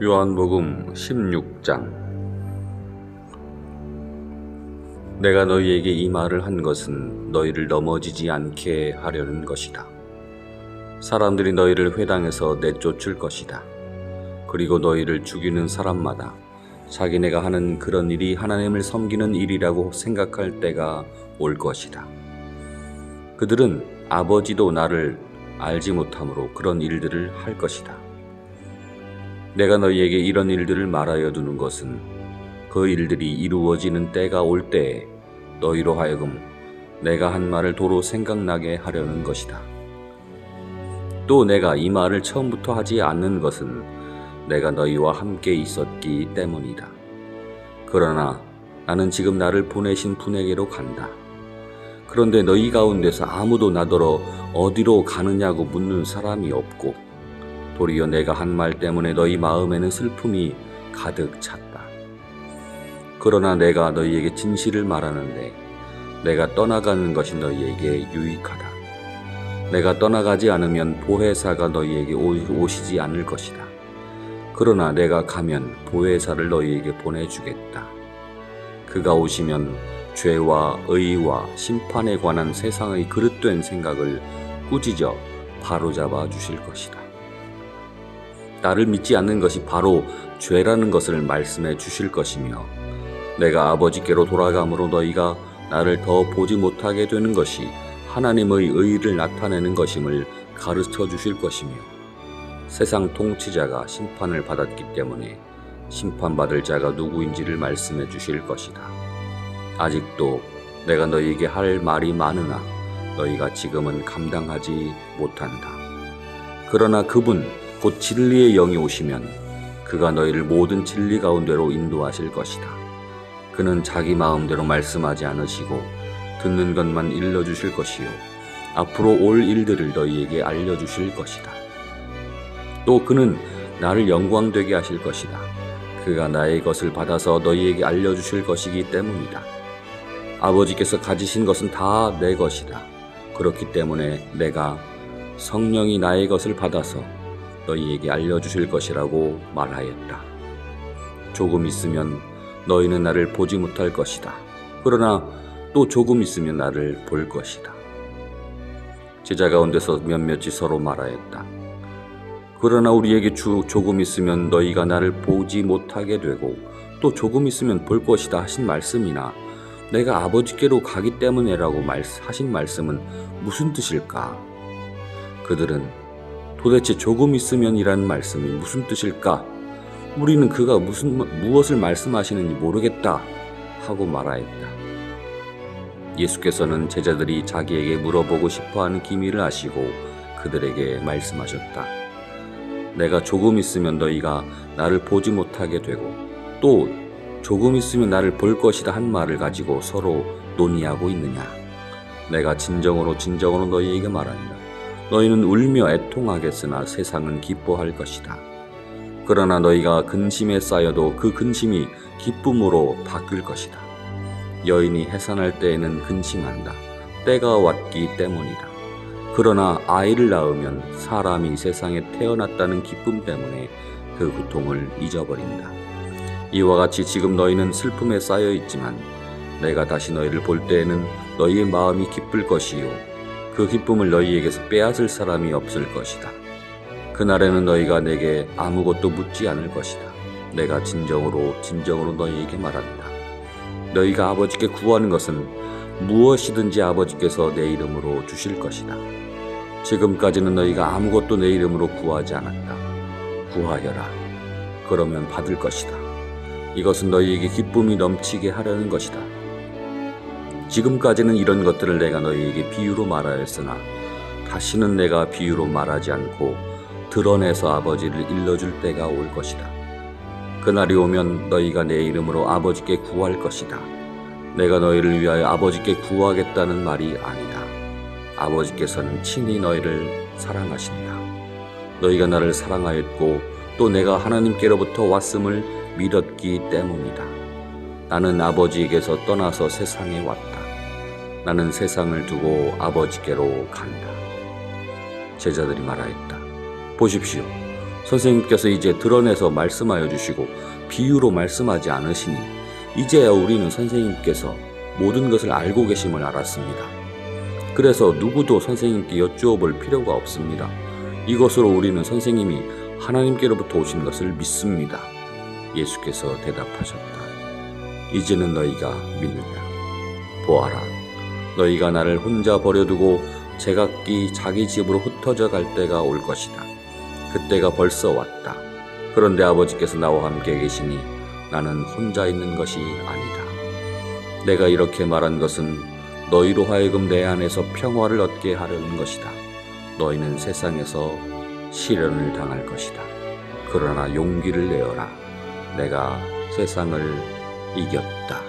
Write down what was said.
요한복음 16장. 내가 너희에게 이 말을 한 것은 너희를 넘어지지 않게 하려는 것이다. 사람들이 너희를 회당에서 내쫓을 것이다. 그리고 너희를 죽이는 사람마다 자기네가 하는 그런 일이 하나님을 섬기는 일이라고 생각할 때가 올 것이다. 그들은 아버지도 나를 알지 못함으로 그런 일들을 할 것이다. 내가 너희에게 이런 일들을 말하여 두는 것은 그 일들이 이루어지는 때가 올 때에 너희로 하여금 내가 한 말을 도로 생각나게 하려는 것이다. 또 내가 이 말을 처음부터 하지 않는 것은 내가 너희와 함께 있었기 때문이다. 그러나 나는 지금 나를 보내신 분에게로 간다. 그런데 너희 가운데서 아무도 나더러 어디로 가느냐고 묻는 사람이 없고 도리어 내가 한 말 때문에 너희 마음에는 슬픔이 가득 찼다. 그러나 내가 너희에게 진실을 말하는데 내가 떠나가는 것이 너희에게 유익하다. 내가 떠나가지 않으면 보혜사가 너희에게 오시지 않을 것이다. 그러나 내가 가면 보혜사를 너희에게 보내주겠다. 그가 오시면 죄와 의와 심판에 관한 세상의 그릇된 생각을 꾸짖어 바로잡아 주실 것이다. 나를 믿지 않는 것이 바로 죄라는 것을 말씀해 주실 것이며 내가 아버지께로 돌아감으로 너희가 나를 더 보지 못하게 되는 것이 하나님의 의를 나타내는 것임을 가르쳐 주실 것이며 세상 통치자가 심판을 받았기 때문에 심판받을 자가 누구인지를 말씀해 주실 것이다. 아직도 내가 너희에게 할 말이 많으나 너희가 지금은 감당하지 못한다. 그러나 그분 곧 진리의 영이 오시면 그가 너희를 모든 진리 가운데로 인도하실 것이다. 그는 자기 마음대로 말씀하지 않으시고 듣는 것만 일러주실 것이요 앞으로 올 일들을 너희에게 알려주실 것이다. 또 그는 나를 영광되게 하실 것이다. 그가 나의 것을 받아서 너희에게 알려주실 것이기 때문이다. 아버지께서 가지신 것은 다 내 것이다. 그렇기 때문에 내가 성령이 나의 것을 받아서 너희에게 알려주실 것이라고 말하였다. 조금 있으면 너희는 나를 보지 못할 것이다. 그러나 또 조금 있으면 나를 볼 것이다. 제자 가운데서 몇몇이 서로 말하였다. 그러나 우리에게 조금 있으면 너희가 나를 보지 못하게 되고 또 조금 있으면 볼 것이다 하신 말씀이나 내가 아버지께로 가기 때문에라고 하신 말씀은 무슨 뜻일까? 그들은 도대체 조금 있으면이라는 말씀이 무슨 뜻일까? 우리는 그가 무엇을 말씀하시는지 모르겠다 하고 말하였다. 예수께서는 제자들이 자기에게 물어보고 싶어하는 기미를 아시고 그들에게 말씀하셨다. 내가 조금 있으면 너희가 나를 보지 못하게 되고 또 조금 있으면 나를 볼 것이다 한 말을 가지고 서로 논의하고 있느냐? 내가 진정으로 너희에게 말한다. 너희는 울며 애통하겠으나 세상은 기뻐할 것이다. 그러나 너희가 근심에 쌓여도 그 근심이 기쁨으로 바뀔 것이다. 여인이 해산할 때에는 근심한다. 때가 왔기 때문이다. 그러나 아이를 낳으면 사람이 세상에 태어났다는 기쁨 때문에 그 고통을 잊어버린다. 이와 같이 지금 너희는 슬픔에 쌓여 있지만 내가 다시 너희를 볼 때에는 너희의 마음이 기쁠 것이요 그 기쁨을 너희에게서 빼앗을 사람이 없을 것이다. 그날에는 너희가 내게 아무것도 묻지 않을 것이다. 내가 진정으로 너희에게 말한다. 너희가 아버지께 구하는 것은 무엇이든지 아버지께서 내 이름으로 주실 것이다. 지금까지는 너희가 아무것도 내 이름으로 구하지 않았다. 구하여라. 그러면 받을 것이다. 이것은 너희에게 기쁨이 넘치게 하려는 것이다. 지금까지는 이런 것들을 내가 너희에게 비유로 말하였으나 다시는 내가 비유로 말하지 않고 드러내서 아버지를 일러줄 때가 올 것이다. 그날이 오면 너희가 내 이름으로 아버지께 구할 것이다. 내가 너희를 위하여 아버지께 구하겠다는 말이 아니다. 아버지께서는 친히 너희를 사랑하신다. 너희가 나를 사랑하였고 또 내가 하나님께로부터 왔음을 믿었기 때문이다. 나는 아버지에게서 떠나서 세상에 왔다. 나는 세상을 두고 아버지께로 간다. 제자들이 말하였다. 보십시오. 선생님께서 이제 드러내서 말씀하여 주시고 비유로 말씀하지 않으시니 이제야 우리는 선생님께서 모든 것을 알고 계심을 알았습니다. 그래서 누구도 선생님께 여쭈어 볼 필요가 없습니다. 이것으로 우리는 선생님이 하나님께로부터 오신 것을 믿습니다. 예수께서 대답하셨다. 이제는 너희가 믿느냐? 보아라, 너희가 나를 혼자 버려두고 제각기 자기 집으로 흩어져 갈 때가 올 것이다. 그때가 벌써 왔다. 그런데 아버지께서 나와 함께 계시니 나는 혼자 있는 것이 아니다. 내가 이렇게 말한 것은 너희로 하여금 내 안에서 평화를 얻게 하려는 것이다. 너희는 세상에서 시련을 당할 것이다. 그러나 용기를 내어라. 내가 세상을 이겼다.